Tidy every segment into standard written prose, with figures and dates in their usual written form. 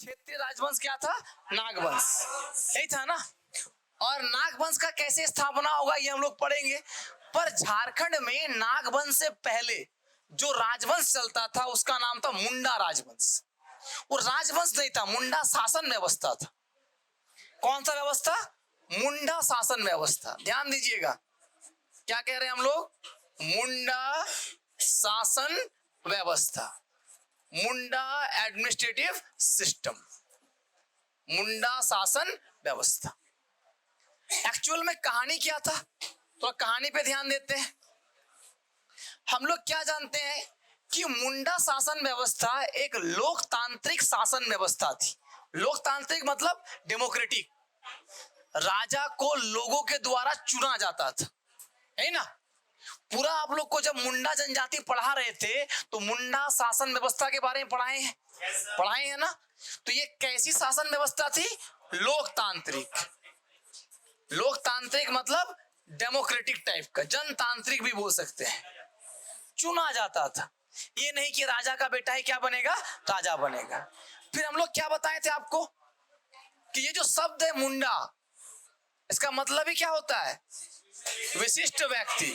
क्षेत्रीय राजवंश क्या था? नागवंश, यही था ना। और नागवंश का कैसे स्थापना होगा ये हम लोग पढ़ेंगे। पर झारखंड में नागवंश से पहले जो राजवंश चलता था उसका नाम था मुंडा राजवंश। वो राजवंश नहीं था, मुंडा शासन व्यवस्था था। कौन सा व्यवस्था? मुंडा शासन व्यवस्था। ध्यान दीजिएगा, क्या कह रहे हैं हम लोग? मुंडा शासन व्यवस्था, मुंडा एडमिनिस्ट्रेटिव सिस्टम, मुंडा शासन व्यवस्था। एक्चुअल में कहानी क्या था? तो कहानी पे ध्यान देते हैं। हम लोग क्या जानते हैं कि मुंडा शासन व्यवस्था एक लोकतांत्रिक शासन व्यवस्था थी। लोकतांत्रिक मतलब डेमोक्रेटिक। राजा को लोगों के द्वारा चुना जाता था, है ना। पूरा आप लोग को जब मुंडा जनजाति पढ़ा रहे थे तो मुंडा शासन व्यवस्था के बारे में पढ़ाए हैं ना। तो ये कैसी शासन व्यवस्था थी? लोकतांत्रिक। लोकतांत्रिक मतलब डेमोक्रेटिक टाइप का, जनतांत्रिक भी बोल सकते हैं। चुना जाता था, ये नहीं कि राजा का बेटा ही क्या बनेगा, राजा बनेगा। फिर हम लोग क्या बताए थे आपको कि ये जो शब्द है मुंडा, इसका मतलब ही क्या होता है? विशिष्ट व्यक्ति,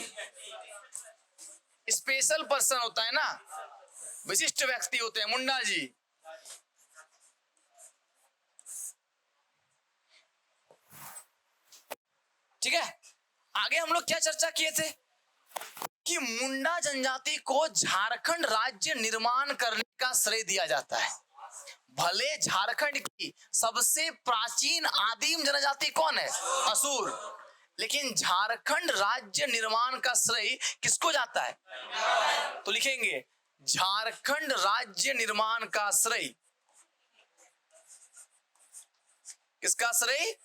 स्पेशल पर्सन होता है ना, विशिष्ट व्यक्ति होते हैं मुंडा जी। ठीक है, आगे हम लोग क्या चर्चा किए थे कि मुंडा जनजाति को झारखंड राज्य निर्माण करने का श्रेय दिया जाता है। भले झारखंड की सबसे प्राचीन आदिम जनजाति कौन है? असुर, लेकिन झारखंड राज्य निर्माण का श्रेय किसको जाता है? तो लिखेंगे झारखंड राज्य निर्माण का श्रेय किसका श्रेय?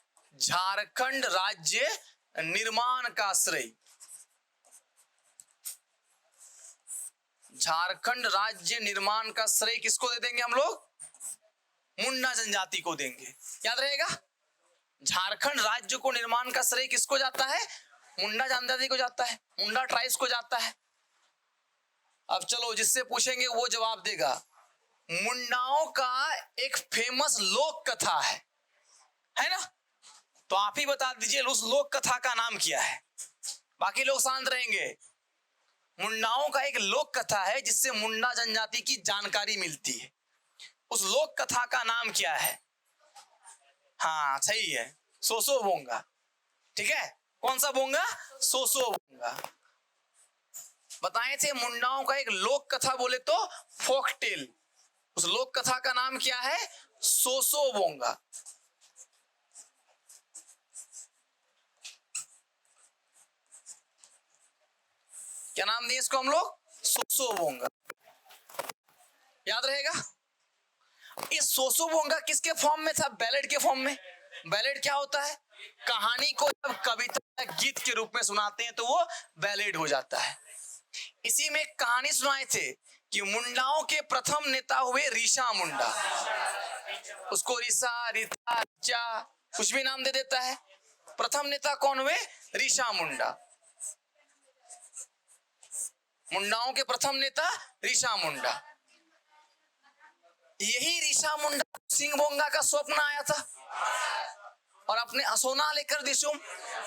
झारखंड राज्य निर्माण का श्रेय झारखंड राज्य निर्माण का श्रेय किसको दे देंगे हम लोग? मुंडा जनजाति को देंगे। याद रहेगा, झारखंड राज्य को निर्माण का श्रेय किसको जाता है? मुंडा जनजाति को जाता है, मुंडा ट्राइब्स को जाता है। अब चलो जिससे पूछेंगे वो जवाब देगा। मुंडाओं का एक फेमस लोक कथा है ना, तो आप ही बता दीजिए उस लोक कथा का नाम क्या है। बाकी लोग शांत रहेंगे। मुंडाओं का एक लोक कथा है जिससे मुंडा जनजाति की जानकारी मिलती है। उस लोक कथा का नाम क्या है? हाँ सही है, सोसो बोंगा। ठीक है, कौन सा बोंगा? सोसो बोंगा। बताए थे मुंडाओं का एक लोक कथा बोले तो फोक टेल। उस लोक कथा का नाम क्या है? सोसो बोंगा। क्या नाम दिए इसको हम लोग? सोसो बोंगा। याद रहेगा। ये सोसो बोंगा किसके फॉर्म में था? बैलेड के फॉर्म में। बैलेड क्या होता है? कहानी को जब कविता गीत के रूप में सुनाते हैं तो वो बैलेड हो जाता है। इसी में कहानी सुनाए थे कि मुंडाओं के प्रथम नेता हुए ऋषा मुंडा। उसको ऋषा, रीता, ऋचा कुछ भी नाम दे देता है। प्रथम नेता कौन हुए? ऋषा मुंडा। मुंडाओं के प्रथम नेता ऋषा मुंडा। यही ऋषा मुंडा सिंह बोंगा का स्वप्न आया था और अपने सोना लेकर दिशुम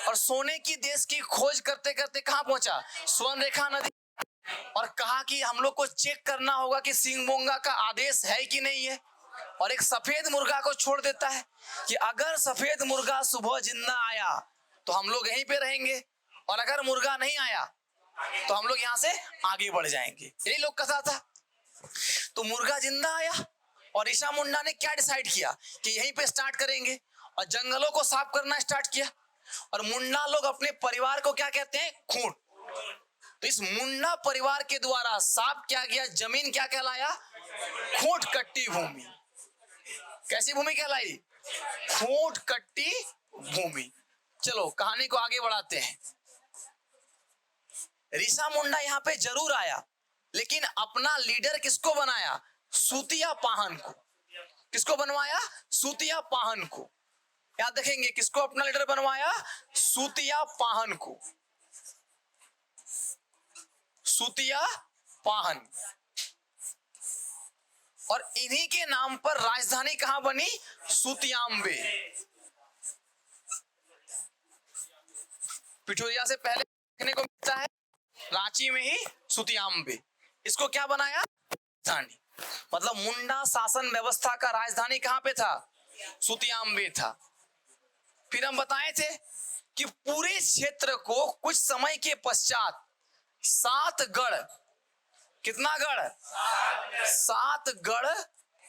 और सोने की देश की खोज करते करते कहां पहुंचा? स्वर्ण रेखा नदी। और कहा कि हम लोग को चेक करना होगा कि सिंह बोंगा का आदेश है कि नहीं है। और एक सफेद मुर्गा को छोड़ देता है कि अगर सफेद मुर्गा सुबह जिंदा आया तो हम लोग यहीं पे रहेंगे, और अगर मुर्गा नहीं आया तो हम लोग यहाँ से आगे बढ़ जाएंगे। यही लोग कथा था। तो मुर्गा जिंदा आया और ऋषा मुंडा ने क्या डिसाइड किया कि यहीं पे स्टार्ट करेंगे, और जंगलों को साफ करना स्टार्ट किया। और मुंडा लोग अपने परिवार को क्या कहते हैं? खूंट। तो इस मुंडा परिवार के द्वारा साफ किया गया जमीन क्या कहलाया? खूंट कट्टी भूमि। कैसी भूमि कहलाई? खूंट कट्टी भूमि। चलो कहानी को आगे बढ़ाते हैं। ऋषा मुंडा यहाँ पे जरूर आया, लेकिन अपना लीडर किसको बनाया? सूतिया पाहन को। किसको बनवाया? सूतिया पाहन को। याद रखेंगे, किसको अपना लीडर बनवाया? सूतिया पाहन को। सूतिया पाहन। और इन्हीं के नाम पर राजधानी कहां बनी? सुतियांबे। पिठोरिया से पहले देखने को मिलता है रांची में ही सुतियांबे। इसको क्या बनाया? राजधानी। मतलब मुंडा शासन व्यवस्था का राजधानी कहां पे था? सुतियांबे था। फिर हम बताए थे कि पूरे क्षेत्र को कुछ समय के पश्चात 7 गढ़, कितना गढ़? 7 गढ़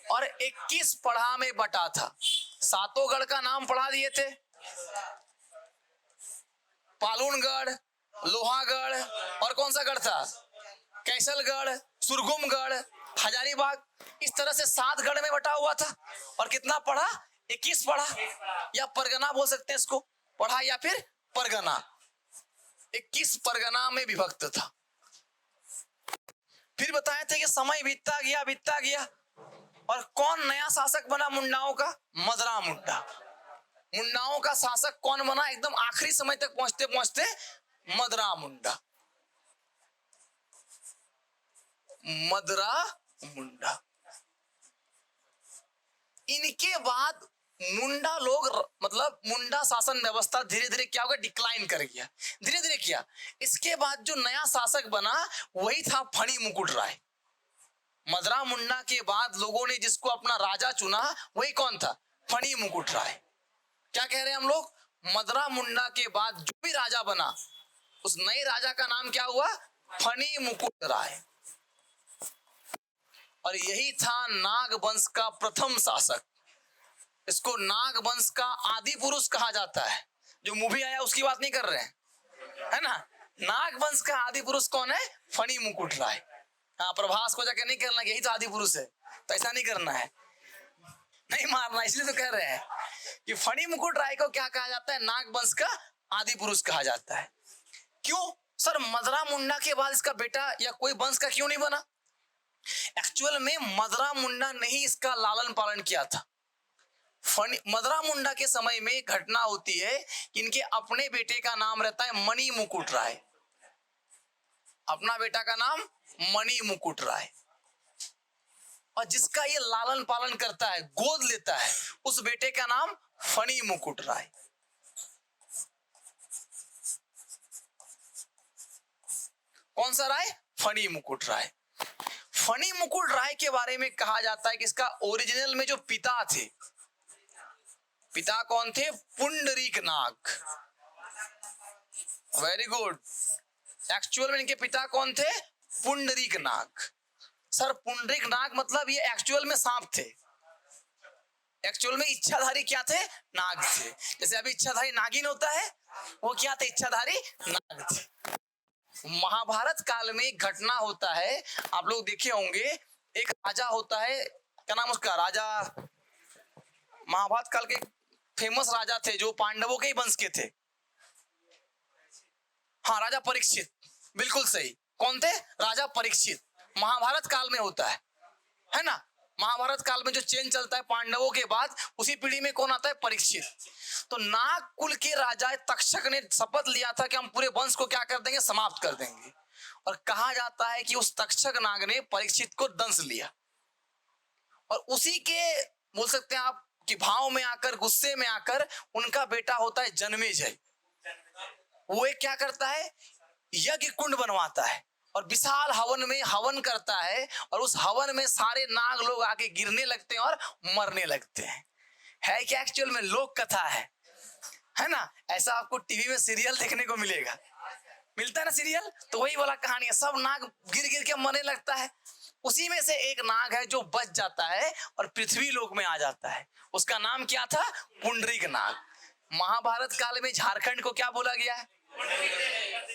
और 21 पढ़ा में बटा था। 7 गढ़ का नाम पढ़ा दिए थे, पालूनगढ़, लोहागढ़, और कौन सा गढ़ था? कैसलगढ़, सुरगुमगढ़, हजारीबाग। इस तरह से 7 गढ़ में बटा हुआ था। और कितना पढ़ा? 21 पढ़ा, या परगना बोल सकते हैं इसको, पढ़ा या फिर परगना। 21 परगना में विभक्त था। फिर बताए थे कि समय बीतता गया और कौन नया शासक बना मुंडाओं का? मदरा मुंडा। मुंडाओं का शासक कौन बना? एकदम आखिरी समय तक पहुंचते पहुंचते मदरा मुंडा। मदरा मुंडा। इनके बाद मुंडा लोग, मतलब मुंडा शासन व्यवस्था धीरे धीरे क्या होगा? डिक्लाइन कर गया, धीरे धीरे किया। इसके बाद जो नया शासक बना वही था फणी मुकुट राय। मदरा मुंडा के बाद लोगों ने जिसको अपना राजा चुना वही कौन था? फणी मुकुट राय। क्या कह रहे हैं हम लोग? मदरा मुंडा के बाद जो भी राजा बना उस नए राजा का नाम क्या हुआ? फणी मुकुट राय। और यही था नाग वंश का प्रथम शासक। इसको नाग वंश का आदि पुरुष कहा जाता है। जो मूवी आया उसकी बात नहीं कर रहे हैं, है ना? नाग वंश का आदि पुरुष कौन है? फणी मुकुट राय। हाँ, प्रभास को जाके नहीं करना यही तो आदि पुरुष है, तो ऐसा नहीं करना है, नहीं मारना। इसलिए तो कह रहे हैं कि फणी मुकुट राय को क्या कहा जाता है? नाग वंश का आदि पुरुष कहा जाता है। क्यों सर? मदरा मुंडा के बाद इसका बेटा या कोई वंश का क्यों नहीं बना? एक्चुअल में मदरा मुंडा ने ही इसका लालन पालन किया था। मदरा मुंडा के समय में घटना होती है कि इनके अपने बेटे का नाम रहता है मणि मुकुट राय। अपना बेटा का नाम मणि मुकुट राय, और जिसका ये लालन पालन करता है, गोद लेता है, उस बेटे का नाम फणी मुकुट राय। कौन सा राय? फणी मुकुट राय। फणी मुकुट राय के बारे में कहा जाता है कि इसका ओरिजिनल में जो पिता थे, पिता कौन थे? Pundarik Nag. Very good. Actual में इनके पिता कौन थे? पुंडरीक नाग। सर पुंडरीक नाग मतलब ये एक्चुअल में सांप थे। एक्चुअल में इच्छाधारी क्या थे? नाग थे। जैसे अभी इच्छाधारी नागिन होता है, वो क्या थे? इच्छाधारी नाग थे। महाभारत काल में घटना होता है, आप लोग देखे होंगे, एक राजा होता है, क्या नाम उसका? राजा, महाभारत काल के फेमस राजा थे जो पांडवों के ही वंश के थे। हाँ, राजा परीक्षित, बिल्कुल सही। कौन थे? राजा परीक्षित। महाभारत काल में होता है ना? महाभारत काल में जो चेंज चलता है पांडवों के बाद, उसी पीढ़ी में कौन आता है? परीक्षित। तो नाग कुल के राजा तक्षक ने शपथ लिया था कि हम पूरे वंश को क्या कर देंगे? समाप्त कर देंगे। और कहा जाता है कि उस तक्षक नाग ने परीक्षित को दंश लिया, और उसी के बोल सकते हैं आप कि भाव में आकर, गुस्से में आकर उनका बेटा होता है जन्मेजय। वो एक क्या करता है? यज्ञ कुंड बनवाता है और विशाल हवन में हवन करता है, और उस हवन में सारे नाग लोग आके गिरने लगते हैं और मरने लगते हैं। है क्या? एक्चुअल में लोक कथा है ना? ऐसा आपको टीवी में सीरियल देखने को मिलेगा, मिलता है ना सीरियल, तो वही वाला कहानी है। सब नाग गिर गिर के मरने लगता है। उसी में से एक नाग है जो बच जाता है और पृथ्वी लोक में आ जाता है। उसका नाम क्या था? पुंडरीक नाग। महाभारत काल में झारखंड को क्या बोला गया है?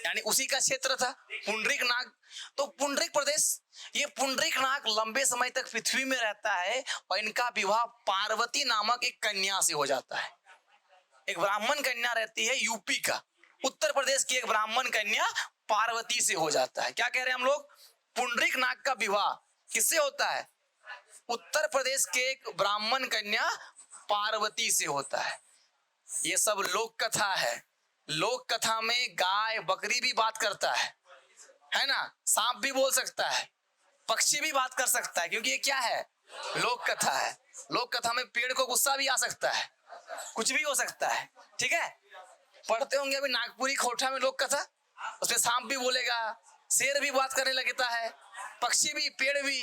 यानी उसी का क्षेत्र था पुंडरीक नाग। तो पुंडरीक प्रदेश, ये पुंडरीक नाग लंबे समय तक पृथ्वी में रहता है, और इनका विवाह पार्वती नामक एक कन्या से हो जाता है। एक ब्राह्मण कन्या रहती है यूपी का, उत्तर प्रदेश की एक ब्राह्मण कन्या पार्वती से हो जाता है। क्या कह रहे हैं हम लोग? पुंडरीक नाग का विवाह किससे होता है? उत्तर प्रदेश के एक ब्राह्मण कन्या पार्वती से होता है। ये सब लोक कथा है। लोक कथा में गाय बकरी भी बात करता है ना? सांप भी बोल सकता है, पक्षी भी बात कर सकता है, क्योंकि ये क्या है? लोक कथा है। लोक कथा में पेड़ को गुस्सा भी आ सकता है, कुछ भी हो सकता है, ठीक है। पढ़ते होंगे अभी नागपुरी खोटा में लोक कथा, उसमें सांप भी बोलेगा, शेर भी बात करने लगता है, पक्षी भी, पेड़ भी।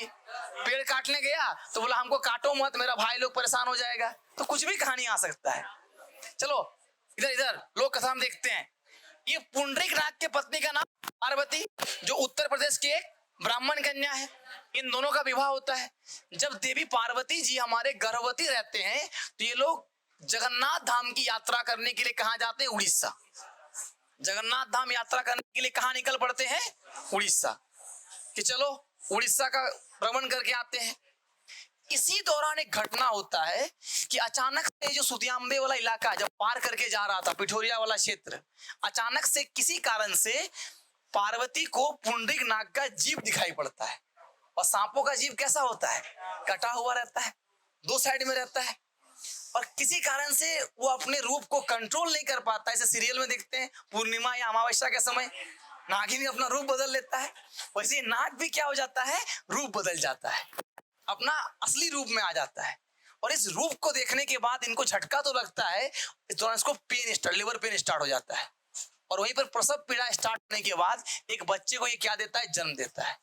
पेड़ काटने गया तो बोला हमको काटो मत, मेरा भाई लोग परेशान हो जाएगा। तो कुछ भी कहानी आ सकता है। चलो इधर इधर लोक कथा में देखते हैं। ये पुंडरीक नाग के पत्नी का नाम पार्वती, जो उत्तर प्रदेश के एक ब्राह्मण कन्या है। इन दोनों का विवाह होता है। जब देवी पार्वती जी हमारे गर्भवती रहते हैं तो ये लोग जगन्नाथ धाम की यात्रा करने के लिए कहाँ जाते हैं? उड़ीसा। जगन्नाथ धाम यात्रा करने के लिए कहाँ निकल पड़ते हैं? उड़ीसा। कि चलो उड़ीसा का भ्रमण करके आते हैं। इसी दौरान एक घटना होता है कि अचानक से जो सुतियांबे वाला इलाका जब पार करके जा रहा था, पिठोरिया वाला क्षेत्र, अचानक से किसी कारण से पार्वती को पुंडरीक नाग का जीभ दिखाई पड़ता है। और सांपों का जीभ कैसा होता है? कटा हुआ रहता है, दो साइड में रहता है। और किसी कारण से वो अपने रूप को कंट्रोल नहीं कर पाता। ऐसे सीरियल में देखते हैं पूर्णिमा या अमावस्या के समय नागिन अपना रूप बदल लेता है, वैसे नाग भी क्या हो जाता है? रूप बदल जाता है, अपना असली रूप में आ जाता है। और इस रूप को देखने के बाद इनको झटका तो लगता है, इस दौरान इसको लिवर पेन स्टार्ट हो जाता है। और वहीं पर प्रसव पीड़ा स्टार्ट होने के बाद एक बच्चे को ये क्या देता है? जन्म देता है।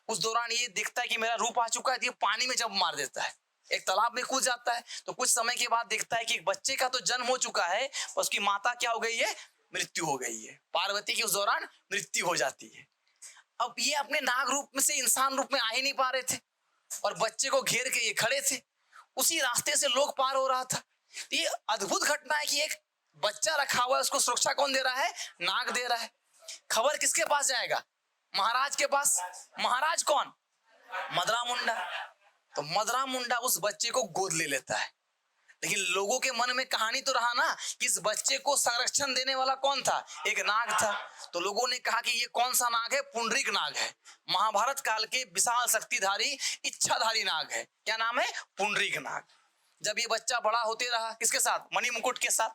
उस दौरान ये देखता है कि मेरा रूप आ चुका है, तो ये पानी में जब मार देता है, एक तालाब में कूद जाता है। तो कुछ समय के बाद देखता है कि एक बच्चे का तो जन्म हो चुका है, और उसकी माता क्या हो गई है? मृत्यु हो गई है। पार्वती की उस दौरान मृत्यु हो जाती है। अब ये अपने नाग रूप में से इंसान रूप में आ ही नहीं पा रहे थे, और बच्चे को घेर के ये खड़े थे। उसी रास्ते से लोग पार हो रहा था। ये अद्भुत घटना है कि एक बच्चा रखा हुआ है, उसको सुरक्षा कौन दे रहा है? नाग दे रहा है। खबर किसके पास जाएगा? महाराज के पास। महाराज कौन? मदरा मुंडा। तो मदरा मुंडा उस बच्चे को गोद ले लेता है। लेकिन लोगों के मन में कहानी तो रहा ना कि इस बच्चे को संरक्षण देने वाला कौन था? एक नाग था। तो लोगों ने कहा कि ये कौन सा नाग है? पुंडरीक नाग है। महाभारत काल के विशाल शक्तिधारी इच्छाधारी नाग है। क्या नाम है? पुंडरीक नाग। जब ये बच्चा बड़ा होते रहा, किसके साथ? मणि मुकुट के साथ।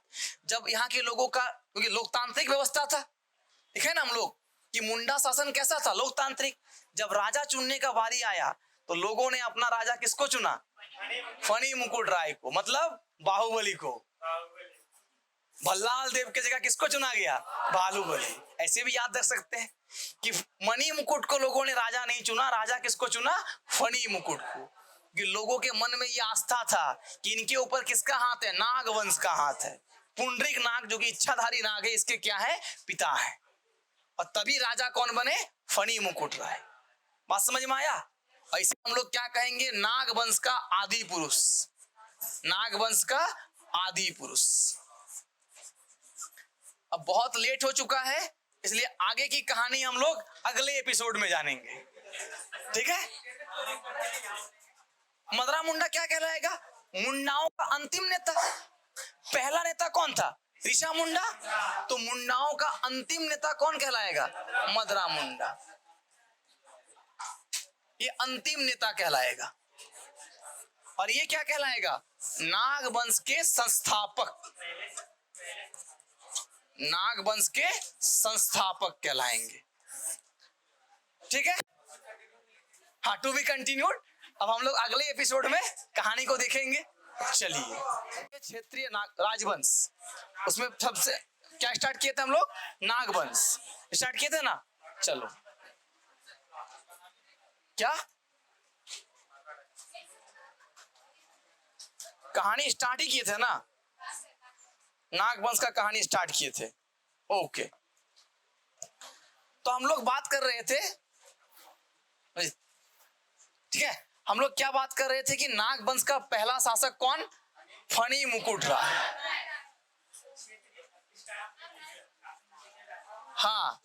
जब यहाँ के लोगों का, क्योंकि लोकतांत्रिक व्यवस्था था, देखे ना हम लोग कि मुंडा शासन कैसा था? लोकतांत्रिक। जब राजा चुनने का बारी आया तो लोगों ने अपना राजा किसको चुना? फणी मुकुट राय को, मतलब बाहुबली को। भल्लाल देव की जगह किसको चुना गया? बाहुबली। ऐसे भी याद रख सकते हैं कि मणि मुकुट को लोगों ने राजा नहीं चुना, राजा किसको चुना? फणी मुकुट को। कि लोगों के मन में ये आस्था था कि इनके ऊपर किसका हाथ है? नाग वंश का हाथ है। पुंडरीक नाग जो कि इच्छाधारी नाग है, इसके क्या है? पिता है। और तभी राजा कौन बने? फणी मुकुट राय। बात समझ में आया? ऐसे हम लोग क्या कहेंगे? नाग वंश का आदि पुरुष। नाग वंश का आदि पुरुष। अब बहुत लेट हो चुका है, इसलिए आगे की कहानी हम लोग अगले एपिसोड में जानेंगे, ठीक है। मदरा मुंडा क्या कहलाएगा? मुंडाओं का अंतिम नेता। पहला नेता कौन था? ऋषा मुंडा। तो मुंडाओं का अंतिम नेता कौन कहलाएगा? मदरा मुंडा। ये अंतिम नेता कहलाएगा। और ये क्या कहलाएगा? नाग वंश के संस्थापक। नाग वंश के संस्थापक कहलाएंगे, ठीक है। हाँ, टू बी कंटिन्यूड। अब हम लोग अगले एपिसोड में कहानी को देखेंगे। चलिए, क्षेत्रीय राजवंश, उसमें सबसे क्या स्टार्ट किए थे हम लोग? नागवंश स्टार्ट किए थे ना। चलो, क्या कहानी स्टार्ट ही किए थे ना? नागवंश का कहानी स्टार्ट किए थे। ओके, तो हम लोग बात कर रहे थे, ठीक है। हम लोग क्या बात कर रहे थे कि नागवंश का पहला शासक कौन? फणी मुकुट राय। हाँ,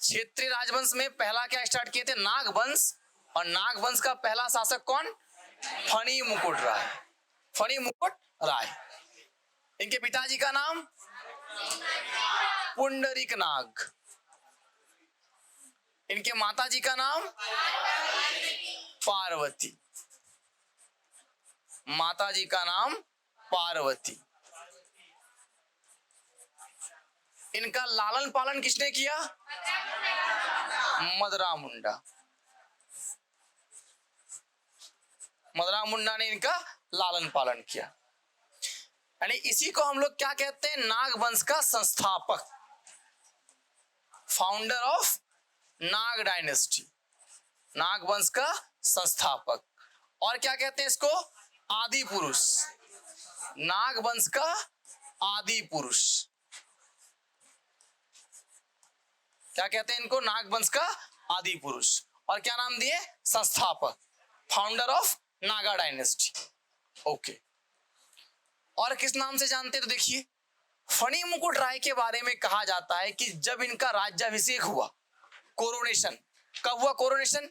क्षेत्रीय राजवंश में पहला क्या स्टार्ट किए थे? नागवंश। और नागवंश का पहला शासक कौन? फणी मुकुट राय। फणी मुकुट राय। इनके पिताजी का नाम पुंडरीक नाग। इनके माताजी का नाम पार्वती। माताजी का नाम पार्वती। इनका लालन पालन किसने किया? मदरा मुंडा। मदरा मुंडा ने इनका लालन पालन किया। यानी इसी को हम लोग क्या कहते हैं, नाग वंश का संस्थापक, फाउंडर ऑफ नाग डायनेस्टी, नाग वंश का संस्थापक। और क्या कहते हैं इसको, आदि पुरुष, नाग वंश का आदि पुरुष। क्या कहते हैं इनको, नाग वंश का आदि पुरुष। और क्या नाम दिए, संस्थापक, founder of Naga dynasty. Okay, और किस नाम से जानते हैं, तो देखिए फणी मुकुट राय के बारे में कहा जाता है कि जब इनका राज्याभिषेक हुआ, कोरोनेशन, कब हुआ कोरोनेशन,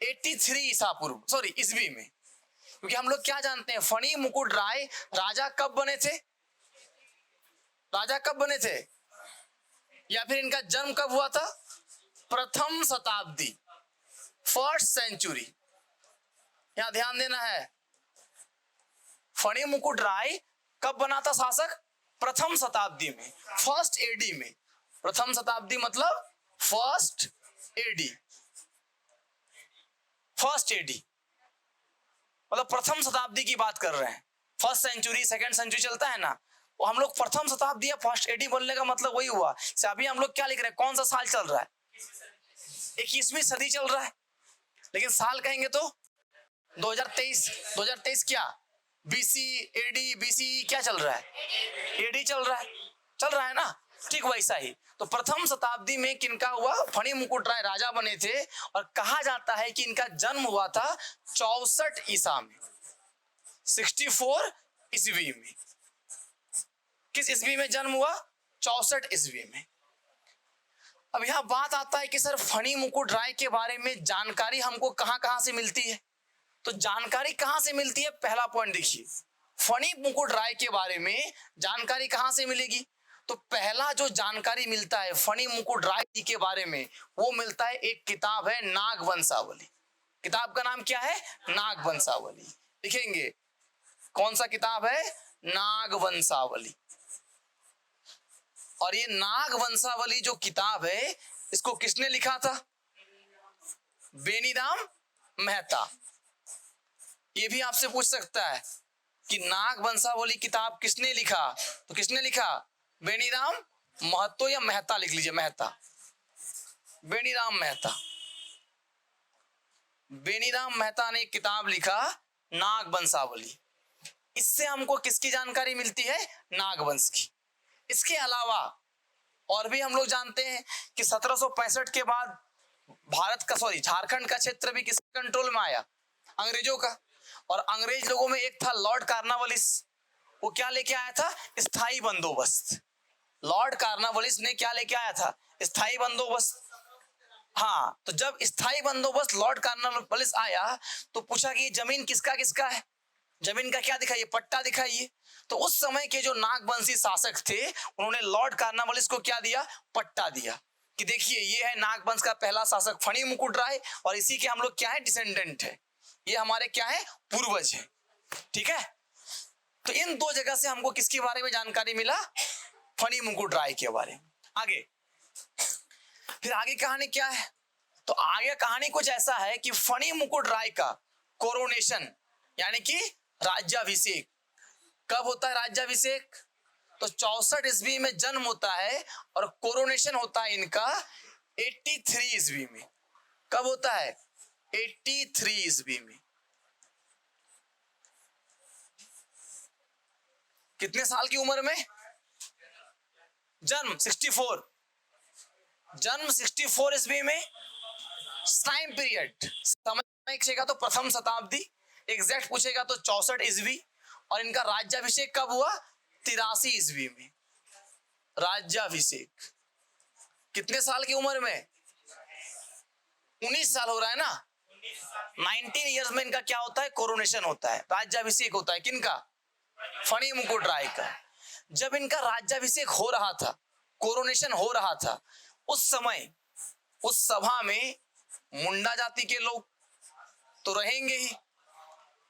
83 ईसा पूर्व, सॉरी ईस्वी में। क्योंकि हम लोग क्या जानते हैं, फणी मुकुट राय राजा कब बने थे, राजा कब बने थे, या फिर इनका जन्म कब हुआ था, प्रथम शताब्दी, फर्स्ट सेंचुरी। यहां ध्यान देना है, फणी मुकुट राय कब बना था शासक, प्रथम शताब्दी में, फर्स्ट एडी में। प्रथम शताब्दी मतलब फर्स्ट एडी, फर्स्ट एडी मतलब प्रथम शताब्दी की बात कर रहे हैं। फर्स्ट सेंचुरी सेकंड सेंचुरी चलता है ना, वो हम लोग प्रथम शताब्दी या फर्स्ट एडी बोलने का मतलब वही हुआ। अभी हम लोग क्या लिख रहे हैं, कौन सा साल चल रहा है, 21वीं सदी चल रहा है, लेकिन साल कहेंगे तो 2023। 2023 क्या, बीसी एडी, बीसी क्या चल रहा है, एडी चल रहा है ना, ठीक वैसा ही। तो प्रथम शताब्दी में किनका हुआ, फणी मुकुट राय राजा बने थे। और कहा जाता है कि इनका जन्म हुआ था 64 ईसा में, 64 ईस्वी में। किस ईस्वी में जन्म हुआ, 64 ईस्वी में। अब यहां बात आता है कि सर फणी मुकुट राय के बारे में जानकारी हमको कहां से मिलती है, तो जानकारी कहां से मिलती है, पहला पॉइंट देखिए, फणी मुकुट राय के बारे में जानकारी कहां से मिलेगी, तो पहला जो जानकारी मिलता है फणी मुकुट राय जी के बारे में, वो मिलता है, एक किताब है नाग वंशावली। किताब का नाम क्या है, नाग वंशावली। लिखेंगे, कौन सा किताब है, नाग वंशावली। और ये नाग वंशावली जो किताब है, इसको किसने लिखा था, बेनीराम मेहता। ये भी आपसे पूछ सकता है कि नाग वंशावली किताब किसने लिखा, तो किसने लिखा, बेनीराम महतो या मेहता लिख लीजिए, मेहता, बेनीराम मेहता। बेनीराम मेहता ने एक किताब लिखा नाग वंशावली। इससे हमको किसकी जानकारी मिलती है, नाग वंश की। इसके अलावा और भी हम लोग जानते हैं कि 1765 के बाद भारत का, सॉरी झारखंड का क्षेत्र भी किसके कंट्रोल में आया, अंग्रेजों का। और अंग्रेज लोगों में एक था लॉर्ड कार्नवालिस, वो क्या लेके आया था, स्थायी बंदोबस्त। लॉर्ड कार्नवालिस ने क्या लेके आया था, स्थायी बंदोबस्त। हाँ, तो जब स्थायी बंदोबस्त लॉर्ड कार्नवालिस आया तो पूछा कि जमीन किसका किसका है, जमीन का क्या दिखाइए, पट्टा दिखाइए। तो उस समय के जो नागवंशी शासक थे, उन्होंने लॉर्ड कार्नवालिस को क्या दिया, पट्टा दिया कि देखिए ये है नागवंश का पहला शासक फणी मुकुट राय, और इसी के हम लोग क्या है, डिसेंडेंट है, ये हमारे क्या है, पूर्वज है। ठीक है, तो इन दो जगह से हमको किसके बारे में जानकारी मिला, फणी मुकुट राय के बारे में। आगे फिर आगे कहानी क्या है, तो आगे कहानी कुछ ऐसा है कि फणी मुकुट राय का कोरोनेशन यानी कि राज्याभिषेक कब होता है, राज्याभिषेक तो 64 ईस्वी में जन्म होता है, और कोरोनेशन होता है इनका 83 ईस्वी में। कब होता है, 83 ईस्वी में। कितने साल की उम्र में, जन्म 64, जन्म 64 ईस्वी में। टाइम पीरियड समझ पूछेगा तो प्रथम शताब्दी, एग्जैक्ट पूछेगा तो 64 ईस्वी। और इनका राज्याभिषेक कब हुआ, 83 ईस्वी में राज्याभिषेक। कितने साल की उम्र में, 19 साल हो रहा है ना, 19 ईयर्स में इनका क्या होता है, कोरोनेशन होता है, राज्याभिषेक होता है। किनका, फणी मुकुट राय का। जब इनका राज्याभिषेक हो रहा था, कोरोनेशन हो रहा था, उस समय उस सभा में मुंडा जाति के लोग तो रहेंगे ही,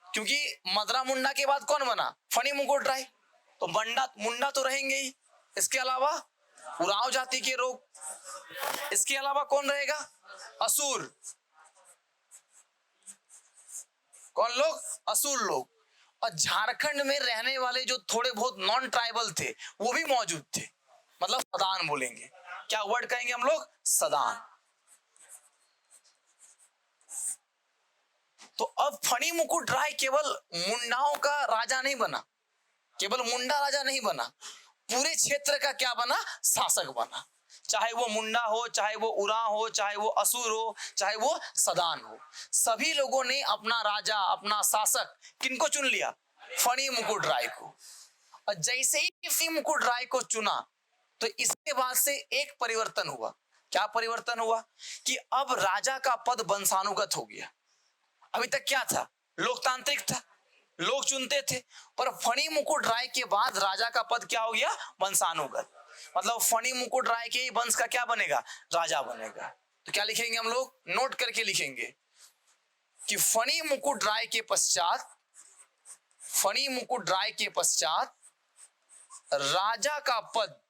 क्योंकि मदरा मुंडा के बाद कौन बना, फणी मुकुट राय, तो मुंडा तो रहेंगे ही। इसके अलावा उरांव जाति के लोग, इसके अलावा कौन रहेगा, असुर। कौन लोग? असुर लोग। और झारखंड में रहने वाले जो थोड़े बहुत नॉन ट्राइबल थे वो भी मौजूद थे, मतलब सदान बोलेंगे। क्या वर्ड कहेंगे हम लोग? सदान। तो अब फणी मुकुट राय केवल मुंडाओं का राजा नहीं बना, केवल मुंडा राजा नहीं बना, पूरे क्षेत्र का क्या बना? शासक बना। चाहे वो मुंडा हो, चाहे वो उरांव हो, चाहे वो असुर हो, चाहे वो सदान हो, सभी लोगों ने अपना राजा, अपना शासक किनको चुन लिया? फणी मुकुट राय को। और जैसे ही फणी मुकुट राय को चुना तो इसके बाद से एक परिवर्तन हुआ। क्या परिवर्तन हुआ? कि अब राजा का पद वंशानुगत हो गया। अभी तक क्या था? लोकतांत्रिक था, लोग चुनते थे। पर फणी मुकुट राय के बाद राजा का पद क्या हो गया? वंशानुगत। मतलब फणी मुकुट राय के ही वंश का क्या बनेगा? राजा बनेगा। तो क्या लिखेंगे हम लोग? नोट करके लिखेंगे कि फणी मुकुट राय के पश्चात, फणी मुकुट राय के पश्चात राजा का पद,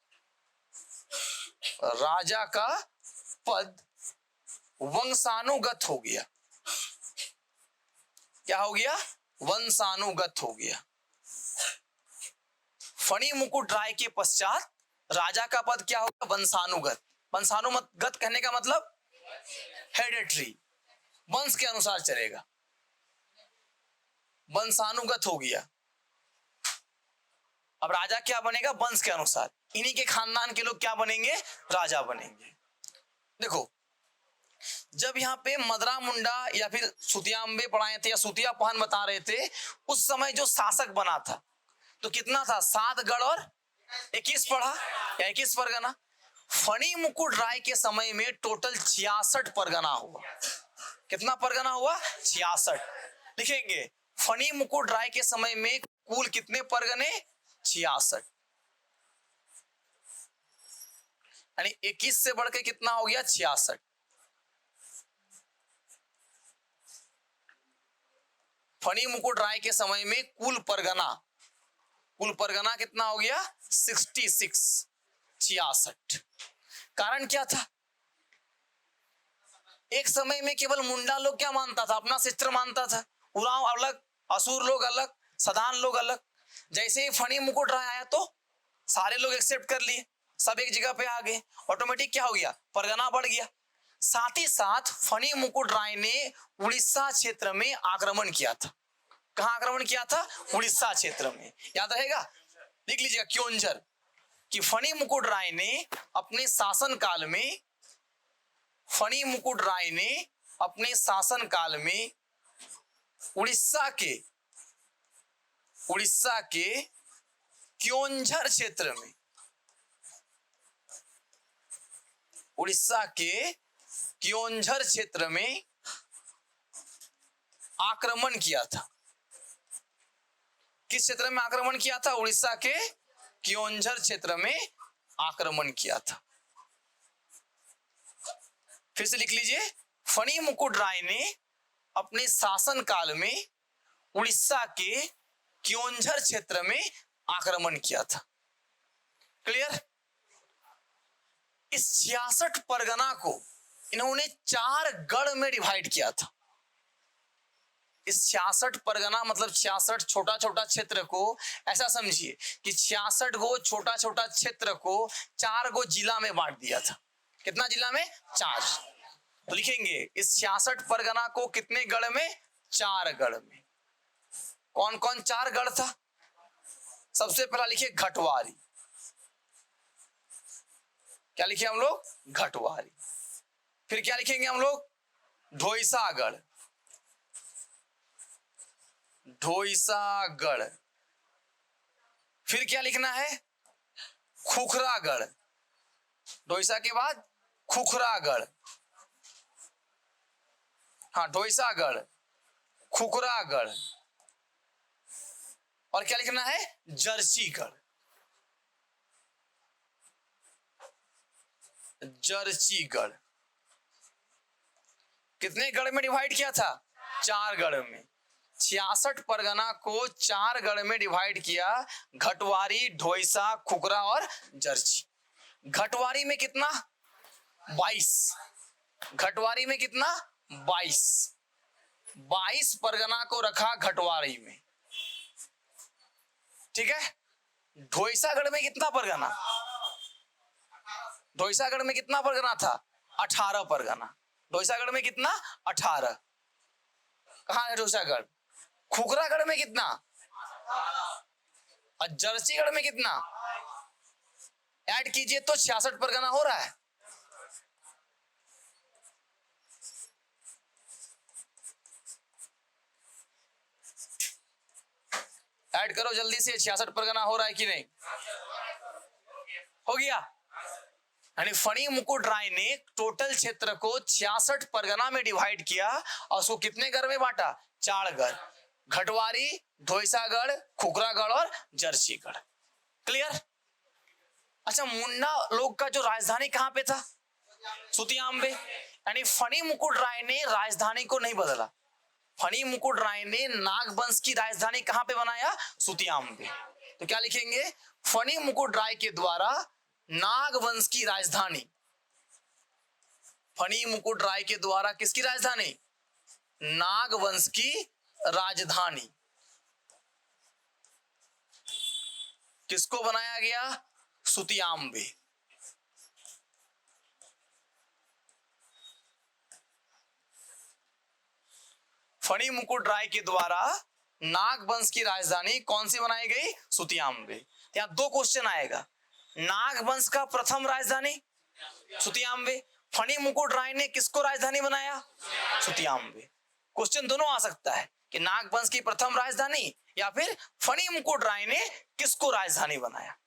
राजा का पद वंशानुगत हो गया। क्या हो गया? वंशानुगत हो गया। फणी मुकुट राय के पश्चात राजा का पद क्या होगा? वंशानुगत। वंशानुगत कहने का मतलब हेरिडेटरी, वंश के अनुसार चलेगा। वंशानुगत हो गया। अब राजा क्या बनेगा? वंश के अनुसार। इन्हीं के खानदान के लोग क्या बनेंगे? राजा बनेंगे। देखो, जब यहाँ पे मदरा मुंडा या फिर सुतियांबे पढ़ाए थे या सुतिया पहन बता रहे थे, उस समय जो शासक बना था तो कितना था? 7 गढ़ और 21 पढ़ा या 21 परगना। फणी मुकुट राय के समय में टोटल 66 परगना हुआ। कितना परगना हुआ? 66। लिखेंगे फणी मुकुट राय के समय में कुल कितने परगने? 66। यानी 21 से बढ़ के कितना हो गया? 66। फणी मुकुट राय के समय में कुल परगना कितना हो गया? 66, 66। कारण क्या था? एक समय में केवल मुंडा लोग क्या मानता था? अपना क्षेत्र मानता था। उरांव अलग, असुर लोग अलग, सदान लोग अलग। जैसे ही फणी मुकुट राय आया तो सारे लोग एक्सेप्ट कर लिए, सब एक जगह पे आ गए। ऑटोमेटिक क्या हो गया? परगना बढ़ गया। साथ ही साथ फणी मुकुट राय ने उड़ीसा क्षेत्र में आक्रमण किया था। कहां आक्रमण किया था? उड़ीसा क्षेत्र में। याद रहेगा? लिख लीजिएगा क्योंझर। कि फणी मुकुट राय ने अपने शासन काल में, फणी मुकुट राय ने अपने शासन काल में उड़ीसा के क्योंझर क्षेत्र में, उड़ीसा के क्योंझर क्षेत्र में आक्रमण किया था। किस क्षेत्र में आक्रमण किया था? उड़ीसा के क्योंझर क्षेत्र में आक्रमण किया था। फिर से लिख लीजिए, फणी मुकुट राय ने अपने शासन काल में उड़ीसा के क्योंझर क्षेत्र में आक्रमण किया था। क्लियर? इस 66 परगना को इन्होंने 4 गढ़ में डिवाइड किया था। इस 66 परगना मतलब 66 छोटा छोटा क्षेत्र को ऐसा समझिए कि 66 गो छोटा छोटा क्षेत्र को 4 गो जिला में बांट दिया था। कितना जिला में? 4। तो लिखेंगे इस 66 परगना को कितने गढ़ में? 4 गढ़ में। कौन कौन 4 गढ़ था? सबसे पहला लिखिए घटवारी। क्या लिखे हम लोग? घटवारी। फिर क्या लिखेंगे हम लोग? ढोइसागढ़, ढोइसागढ़। फिर क्या लिखना है? खुखरागढ़। ढोइसा के बाद खुखरागढ़। हाँ, ढोइसागढ़, खुखरागढ़। और क्या लिखना है? जर्सीगढ़, जर्सीगढ़। कितने गढ़ में डिवाइड किया था? 4 गढ़ में। 66 परगना को 4 गढ़ में डिवाइड किया। घटवारी, ढोइसा, खुखरा और जर्सी। घटवारी में कितना? 22। घटवारी में कितना? 22। 22 परगना को रखा घटवारी में, ठीक है। ढोइसागढ़ में कितना परगना, ढोइसागढ़ में कितना परगना था, 18 परगना। ढोइसागढ़ में कितना, 18। कहाँ है ढोइसागढ़, खुखरागढ़ में कितना, और जर्सीगढ़ में कितना, ऐड कीजिए तो 66 परगना हो रहा है। ऐड करो जल्दी से, 66 परगना हो रहा है कि नहीं, हो गया। यानी फणी मुकुट राय ने टोटल क्षेत्र को 66 परगना में डिवाइड किया और उसको कितने घर में बांटा, 4 घर, घटवारी, ढोइसागढ़, खुखरागढ़ और जर्सीगढ़। क्लियर। अच्छा, मुंडा लोग का जो राजधानी कहां पे था, सुतियाम्बे। यानी फणी मुकुट राय ने राजधानी को नहीं बदला, फणी मुकुट राय ने नागवंश की राजधानी कहां पे बनाया, सुतियाम्बे। तो क्या लिखेंगे, फणी मुकुट राय के द्वारा नागवंश की राजधानी, फणी मुकुट राय के द्वारा किसकी राजधानी, नागवंश की राजधानी किसको बनाया गया, सुतियाम्बे। फणी मुकुट राय के द्वारा नागवंश की राजधानी कौन सी बनाई गई, सुतियाम्बे। यहां 2 क्वेश्चन आएगा, नागवंश का प्रथम राजधानी सुतियाम्बे, फणी मुकुट राय ने किसको राजधानी बनाया, सुतियाम्बे। क्वेश्चन दोनों आ सकता है कि नागवंश की प्रथम राजधानी या फिर फणी मुकुट राय ने किसको राजधानी बनाया,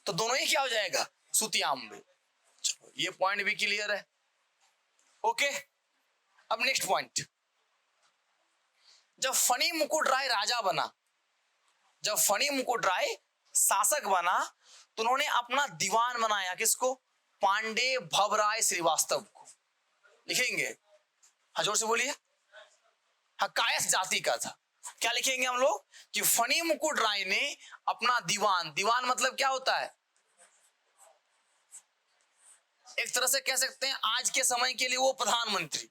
तो दोनों ही क्या हो जाएगा, सुतियाम्बे। चलो ये पॉइंट भी क्लियर है। ओके, अब नेक्स्ट पॉइंट, जब फणी मुकुट राय राजा बना, जब फणी मुकुट राय शासक बना, तो उन्होंने अपना दीवान बनाया, किसको, पांडे भवराय श्रीवास्तव को। लिखेंगे, हाँ जोर से बोलिए, हाँ कायस्थ जाति का था। क्या लिखेंगे हम लोग कि फणी मुकुट राय ने अपना दीवान, दीवान मतलब क्या होता है, एक तरह से कह सकते हैं आज के समय के लिए वो प्रधानमंत्री,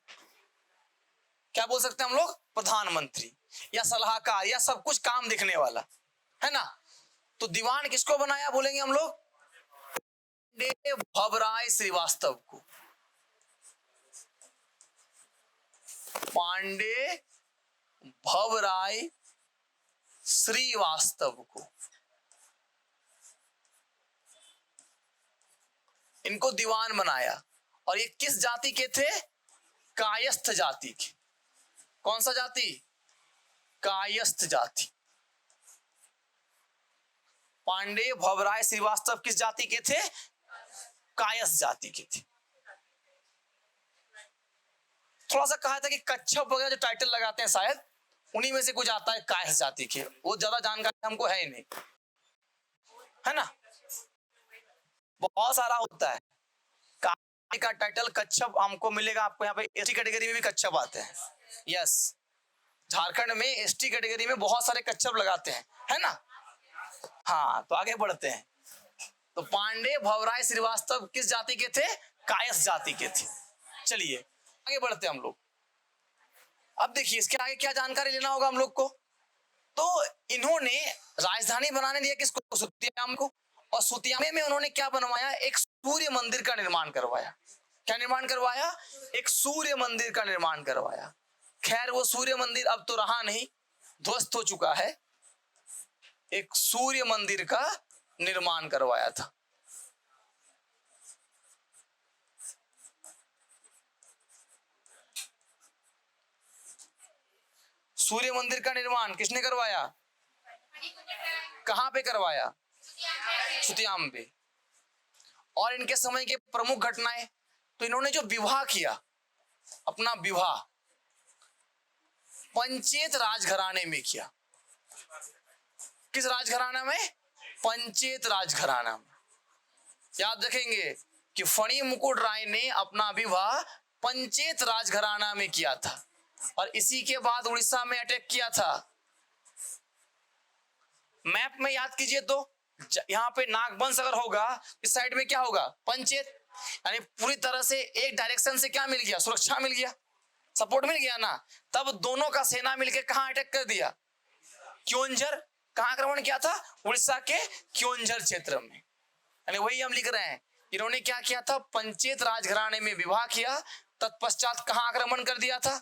क्या बोल सकते हैं हम लोग, प्रधानमंत्री या सलाहकार या सब कुछ काम दिखने वाला, है ना। तो दीवान किसको बनाया, बोलेंगे हम लोग, पांडे भवराय श्रीवास्तव को, पांडे भवराय श्रीवास्तव को, इनको दीवान बनाया। और ये किस जाति के थे, कायस्थ जाति के। कौन सा जाति, कायस्थ जाति। पांडे भवराय श्रीवास्तव किस जाति के थे, कायस्थ जाति के थे। थोड़ा सा कहा था कि कच्छप वगैरह जो टाइटल लगाते हैं शायद उन्हीं में से कुछ आता है कायस्थ जाति के, वो ज्यादा जानकारी हमको है ही नहीं, है ना। बहुत सारा होता है, का टाइटल कच्छप हमको मिलेगा, आपको यहाँ पे एसटी कैटेगरी में भी कच्छप आते हैं। यस, झारखंड में एसटी कैटेगरी में बहुत सारे कच्छप लगाते हैं, है ना। हाँ, तो आगे बढ़ते हैं। तो पांडे भवराय श्रीवास्तव किस जाति के थे, कायस्थ जाति के थे। चलिए आगे बढ़ते हैं हम लोग। अब देखिए इसके आगे क्या जानकारी लेना होगा हम लोग को। तो इन्होंने राजधानी बनाने दिया किसको, सुतियाम को। और सुतियामे में उन्होंने क्या बनवाया, एक सूर्य मंदिर का निर्माण करवाया। क्या निर्माण करवाया, एक सूर्य मंदिर का निर्माण करवाया। खैर वो सूर्य मंदिर अब तो रहा नहीं, ध्वस्त हो चुका है। एक सूर्य मंदिर का निर्माण करवाया था। सूर्य मंदिर का निर्माण किसने करवाया, कहां पे करवाया, सुतियाम पे। और इनके समय के प्रमुख घटनाएं, तो इन्होंने जो विवाह किया, अपना विवाह पंचेत राजघराने में किया। किस राजघराना में, पंचेत राजघराना में। याद रखेंगे कि फणी मुकुट राय ने अपना विवाह पंचेत राजघराना में किया था और इसी के बाद उड़ीसा में अटैक किया था। मैप में याद कीजिए तो यहां पे नागवंश अगर होगा, इस साइड में क्या होगा, पंचेत। यानी पूरी तरह से एक डायरेक्शन से क्या मिल गया, सुरक्षा मिल गया। सपोर्ट मिल गया ना। तब दोनों का सेना मिलकर कहां अटैक कर दिया? क्योंझर। कहां आक्रमण किया था? उड़ीसा के क्योंझर क्षेत्र में। यानी वही हम लिख रहे हैं, इन्होंने क्या किया था? पंचेत राजघराने में विवाह किया, तत्पश्चात कहां आक्रमण कर दिया था?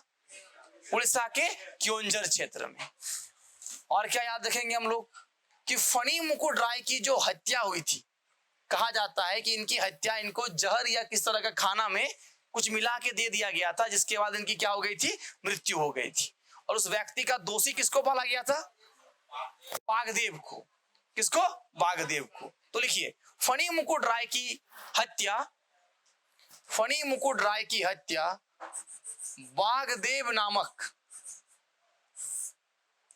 उड़ीसा के क्योंझर क्षेत्र में। और क्या याद रखेंगे हम लोग कि फणी मुकुट राय की जो हत्या हुई थी, कहा जाता है कि इनकी हत्या इनको जहर या किस तरह का खाना में कुछ मिला के दे दिया गया था, जिसके बाद इनकी क्या हो गई थी? मृत्यु हो गई थी। और उस व्यक्ति का दोषी किसको पाला गया था? बागदेव को। किसको? बागदेव को। तो लिखिए, फणी मुकुट राय की हत्या, फणी मुकुट राय की हत्या बागदेव नामक,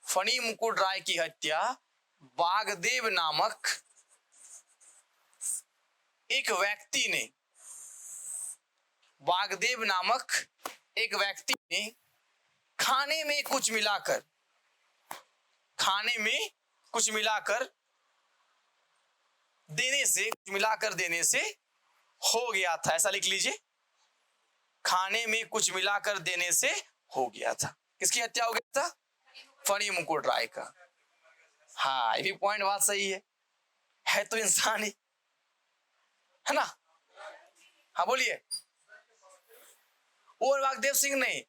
फणी मुकुट राय की हत्या बागदेव नामक एक व्यक्ति ने, बागदेव नामक एक व्यक्ति ने खाने में कुछ मिलाकर, खाने में कुछ मिलाकर देने से, कुछ मिलाकर देने से हो गया था। ऐसा लिख लीजिए, खाने में कुछ मिलाकर देने से हो गया था। किसकी हत्या हो गया था? फणी मुकुट राय का। हाँ, ये भी पॉइंट बात सही है तो इंसान ही है ना। हाँ बोलिए। वो बागदेव सिंह नहीं,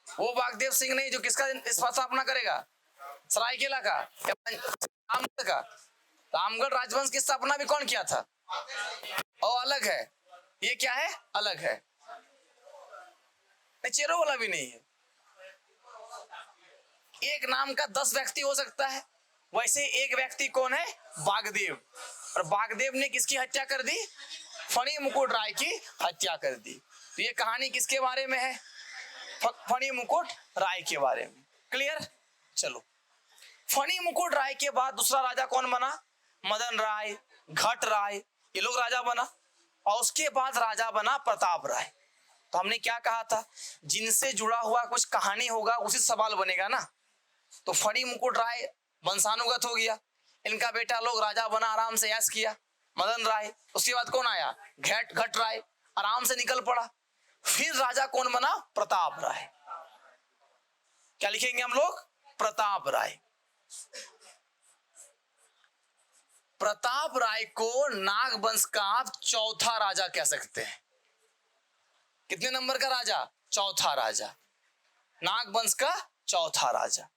वो बागदेव सिंह नहीं जो किसका स्थापना करेगा? सरायकेला का या रामगढ़ का? रामगढ़ राजवंश की स्थापना भी कौन किया था? और अलग है, ये क्या है? अलग है। चेरो वाला भी नहीं है। एक नाम का 10 व्यक्ति हो सकता है, वैसे एक व्यक्ति कौन है? बागदेव। और बागदेव ने किसकी हत्या कर दी? फणी मुकुट राय की हत्या कर दी। तो ये कहानी किसके बारे में है? फणी मुकुट राय के बारे में। क्लियर? चलो, फणी मुकुट राय के बाद दूसरा राजा कौन बना? मदन राय, घट राय, ये लोग राजा बना। और उसके बाद राजा बना प्रताप राय। तो हमने क्या कहा था? जिनसे जुड़ा हुआ कुछ कहानी होगा उसी सवाल बनेगा ना। तो फणी मुकुट राय वंशानुगत हो गया, इनका बेटा लोग राजा बना, आराम से ऐश किया, मदन राय। उसके बाद कौन आया? घट राय, आराम से निकल पड़ा। फिर राजा कौन बना? प्रताप राय। क्या लिखेंगे हम लोग? प्रताप राय। प्रताप राय को नाग वंश का आप चौथा राजा कह सकते हैं। कितने नंबर का राजा? चौथा राजा, नाग वंश का चौथा राजा।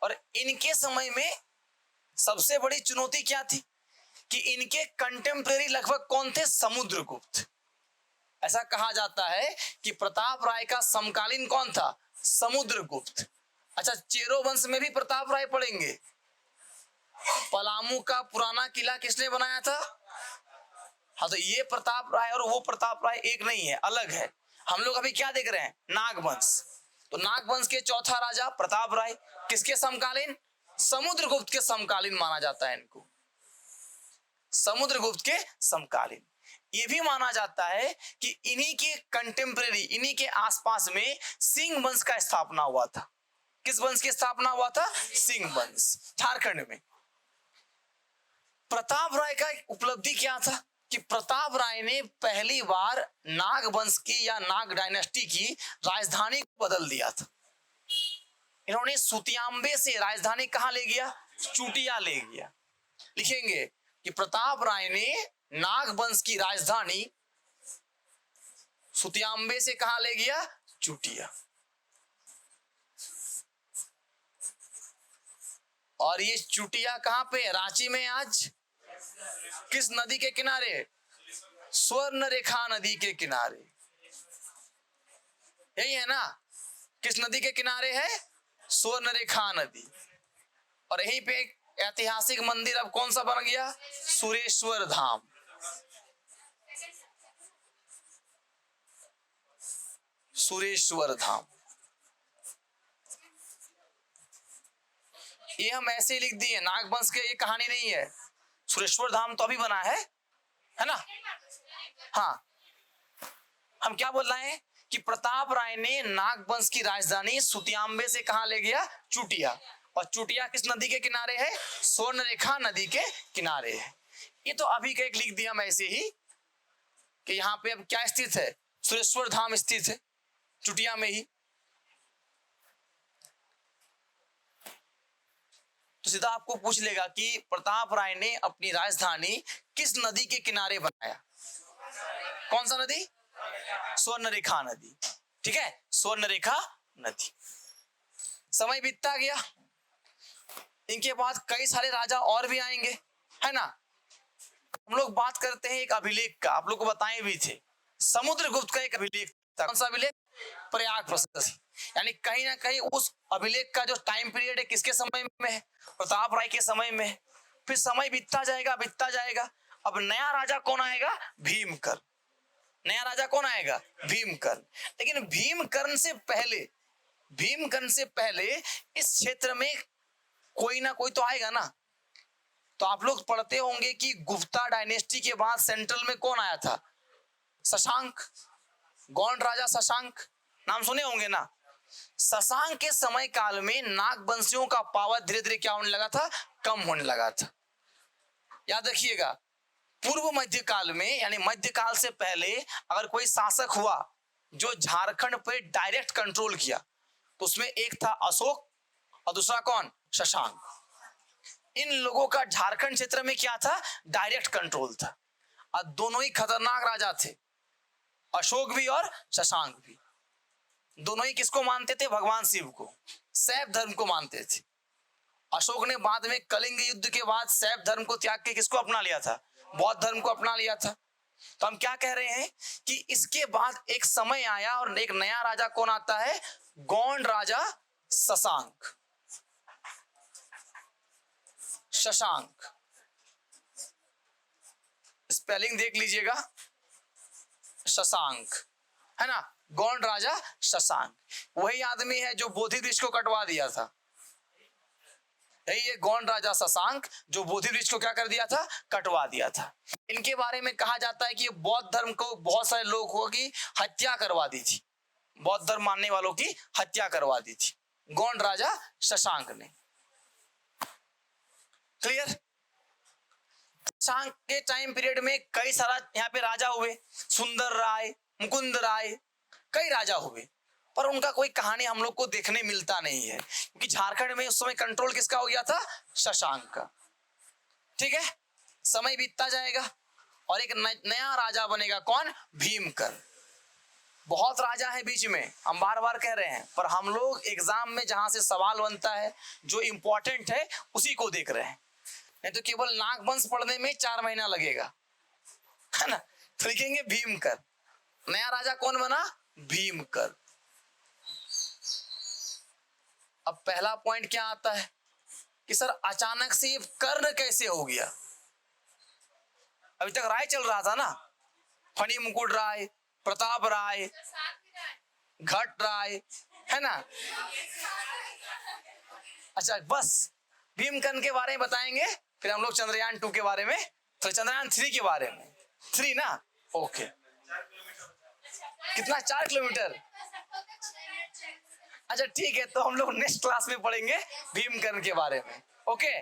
और इनके समय में सबसे बड़ी चुनौती क्या थी कि इनके कंटेम्परेरी लगभग कौन थे? समुद्रगुप्त। ऐसा कहा जाता है कि प्रताप राय का समकालीन कौन था? समुद्रगुप्त। अच्छा, चेरो वंश में भी प्रताप राय पढ़ेंगे। पलामू का पुराना किला किसने बनाया था? हाँ, तो ये प्रताप राय और वो प्रताप राय एक नहीं है, अलग है। हम लोग अभी क्या देख रहे हैं? नागवंश। तो नागवंश के चौथा राजा प्रताप राय किसके समकालीन? समुद्रगुप्त के समकालीन माना जाता है इनको, समुद्रगुप्त के समकालीन। ये भी माना जाता है कि इन्हीं के कंटेम्परेरी, इन्हीं के आसपास में सिंह वंश का स्थापना हुआ था। किस वंश की स्थापना हुआ था? सिंह वंश, झारखंड में। प्रताप राय का उपलब्धि क्या था कि प्रताप राय ने पहली बार नाग वंश की या नाग डायनेस्टी की राजधानी को बदल दिया था। इन्होंने सुतियांबे से राजधानी कहां ले गया? चुटिया ले गया। लिखेंगे कि प्रताप राय ने नाग वंश की राजधानी सुतियांबे से कहां ले गया? चुटिया। और ये चुटिया कहां पे? रांची में। आज किस नदी के किनारे? स्वर्ण रेखा नदी के किनारे। यही है ना? किस नदी के किनारे है? स्वर्ण रेखा नदी। और यहीं पे एक ऐतिहासिक मंदिर अब कौन सा बन गया? सुरेश्वर धाम। सुरेश्वर धाम। ये हम ऐसे ही लिख दिए, नागवंश के ये कहानी नहीं है। सुरेश्वर धाम तो अभी बना है ना? हाँ, हम क्या बोल रहे हैं कि प्रताप राय ने नागवंश की राजधानी सुतियांबे से कहां ले गया? चुटिया। और चुटिया किस नदी के किनारे है? स्वर्ण रेखा नदी के किनारे है। ये तो अभी का एक लिख दिया हम ऐसे ही कि यहाँ पे अब क्या स्थित है? सुरेश्वर धाम स्थित है। चुटिया में ही। तो सीधा आपको पूछ लेगा कि प्रताप राय ने अपनी राजधानी किस नदी के किनारे बनाया? कौन सा नदी? स्वर्णरेखा नदी। ठीक है, स्वर्णरेखा नदी। समय बीतता गया, इनके बाद कई सारे राजा और भी आएंगे, है ना। हम लोग बात करते हैं एक अभिलेख का, आप लोग को बताए भी थे, समुद्रगुप्त का एक अभिलेख था। कौन सा अभिलेख? प्रयाग प्रशस्ति। यानी कहीं ना कहीं उस अभिलेख का जो टाइम पीरियड है किसके समय में है? प्रताप राय के समय में। फिर समय बीतता जाएगा बीतता जाएगा, अब नया राजा कौन आएगा? भीमकर्ण। नया राजा कौन आएगा? भीमकर्ण। लेकिन भीमकर्ण से पहले इस क्षेत्र में कोई ना कोई तो आएगा ना। तो आप लोग पढ़ते होंगे कि गुप्ता डायनेस्टी के बाद सेंट्रल में कौन आया था? शशांक, गौंड राजा शशांक, नाम सुने होंगे ना। शशांक के समय काल में नागवंशियों का पावर धीरे धीरे क्या होने लगा था? कम होने लगा था। याद रखिएगा, पूर्व मध्यकाल में यानी मध्यकाल से पहले अगर कोई शासक हुआ जो झारखंड पर डायरेक्ट कंट्रोल किया तो उसमें एक था अशोक और दूसरा कौन? शशांक। इन लोगों का झारखंड क्षेत्र में क्या था? डायरेक्ट कंट्रोल था। और दोनों ही खतरनाक राजा थे, अशोक भी और शशांक भी। दोनों ही किसको मानते थे? भगवान शिव को, शैव धर्म को मानते थे। अशोक ने बाद में कलिंग युद्ध के बाद शैव धर्म को त्याग के किसको अपना लिया था? बौद्ध धर्म को अपना लिया था। तो हम क्या कह रहे हैं कि इसके बाद एक समय आया और एक नया राजा कौन आता है? गौंड राजा शशांक। शशांक, स्पेलिंग देख लीजिएगा, शशांक, है ना। गौंड राजा शशांक वही आदमी है जो बोधि वृक्ष को कटवा दिया था। यही है गौंड राजा शशांक जो बोधि वृक्ष को क्या कर दिया था? कटवा दिया था। इनके बारे में कहा जाता है कि बौद्ध धर्म को बहुत सारे लोगों की हत्या करवा दी थी, बौद्ध धर्म मानने वालों की हत्या करवा दी थी गौंड राजा शशांक ने। क्लियर? शशांक के टाइम पीरियड में कई सारा यहाँ पे राजा हुए, सुंदर राय, मुकुंद राय, कई राजा हुए, पर उनका कोई कहानी हम लोग को देखने मिलता नहीं है क्योंकि झारखंड में उस समय कंट्रोल किसका हो गया था? शशांक का। ठीक है, समय बीतता जाएगा और एक नया राजा बनेगा, कौन? भीमकर्ण। बहुत राजा है बीच में, हम बार बार कह रहे हैं, पर हम लोग एग्जाम में जहां से सवाल बनता है जो इंपॉर्टेंट है उसी को देख रहे हैं। नहीं तो केवल नागवंश पढ़ने में 4 महीना लगेगा, है ना। तो लिखेंगे भीमकर्ण। नया राजा कौन बना? भीमकर्ण। अब पहला पॉइंट क्या आता है कि सर अचानक से ये कर्ण कैसे हो गया? अभी तक राय चल रहा था ना, फणी मुकुट राय, प्रताप राय, घट राय, है ना। अच्छा, बस भीमकर्ण के बारे में बताएंगे, फिर हम लोग चंद्रयान 2 के बारे में, फिर चंद्रयान 3 के बारे में। 3 ना, ओके। कितना? 4 किलोमीटर। अच्छा ठीक है, तो हम लोग नेक्स्ट क्लास में पढ़ेंगे भीमकर्ण के बारे में। ओके।